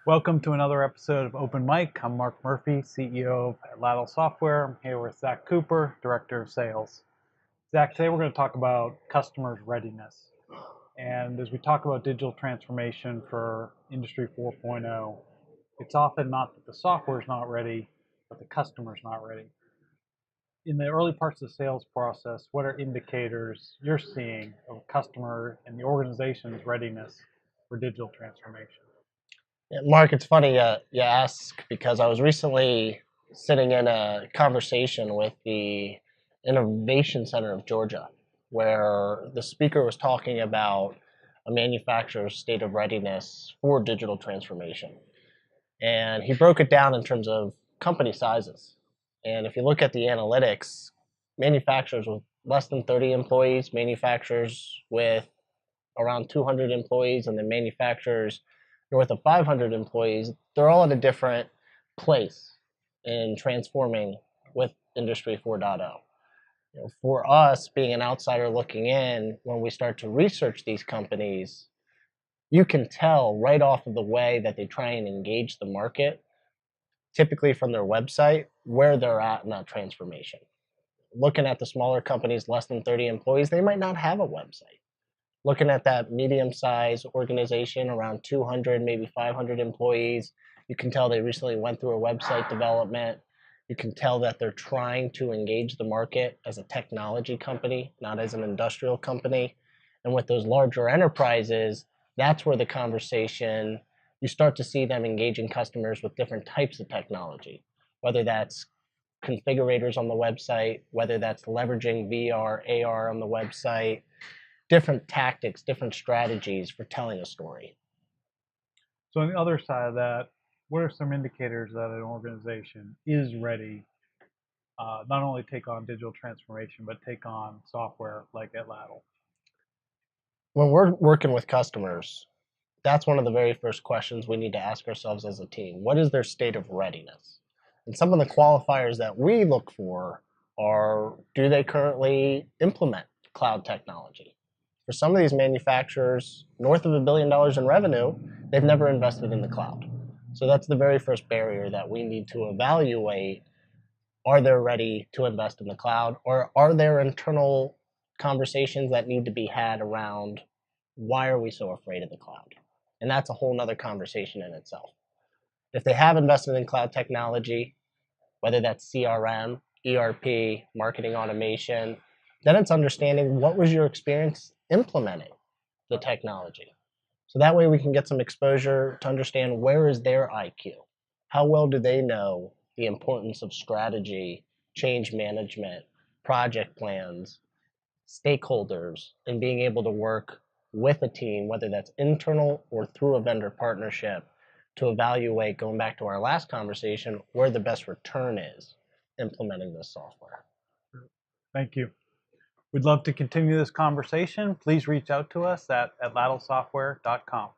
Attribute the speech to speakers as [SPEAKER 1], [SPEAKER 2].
[SPEAKER 1] Welcome to another episode of Open Mic. I'm Mark Murphy, CEO of Atlatl Software. I'm here with Zac Cooper, Director of Sales. Zac, today we're going to talk about customers' readiness. And as we talk about digital transformation for Industry 4.0, it's often not that the software is not ready, but the customer is not ready. In the early parts of the sales process, what are indicators you're seeing of customer and the organization's readiness for digital transformation?
[SPEAKER 2] Yeah, Mark, it's funny you ask because I was recently sitting in a conversation with the Innovation Center of Georgia, where the speaker was talking about a manufacturer's state of readiness for digital transformation. And he broke it down in terms of company sizes. And if you look at the analytics, manufacturers with less than 30 employees, manufacturers with around 200 employees, and then manufacturers north of 500 employees, they're all at a different place in transforming with Industry 4.0. For us, being an outsider looking in, when we start to research these companies, you can tell right off of the way that they try and engage the market, typically from their website, where they're at in that transformation. Looking at the smaller companies, less than 30 employees, they might not have a website. Looking at that medium-sized organization, around 200, maybe 500 employees, you can tell they recently went through a website development. You can tell that they're trying to engage the market as a technology company, not as an industrial company. And with those larger enterprises, that's where the conversation, you start to see them engaging customers with different types of technology, whether that's configurators on the website, whether that's leveraging VR, AR on the website, different tactics, different strategies for telling a story.
[SPEAKER 1] So on the other side of that, what are some indicators that an organization is ready, not only take on digital transformation, but take on software like Atlatl?
[SPEAKER 2] When we're working with customers, that's one of the very first questions we need to ask ourselves as a team. What is their state of readiness? And some of the qualifiers that we look for are, do they currently implement cloud technology? For some of these manufacturers, north of $1 billion in revenue, they've never invested in the cloud. So that's the very first barrier that we need to evaluate. Are they ready to invest in the cloud? Or are there internal conversations that need to be had around why are we so afraid of the cloud? And that's a whole nother conversation in itself. If they have invested in cloud technology, whether that's CRM, ERP, marketing automation, then it's understanding what was your experience implementing the technology. So that way we can get some exposure to understand where is their IQ. How well do they know the importance of strategy, change management, project plans, stakeholders, and being able to work with a team, whether that's internal or through a vendor partnership, to evaluate, going back to our last conversation, where the best return is implementing this software.
[SPEAKER 1] Thank you. We'd love to continue this conversation. Please reach out to us at atlatlsoftware.com.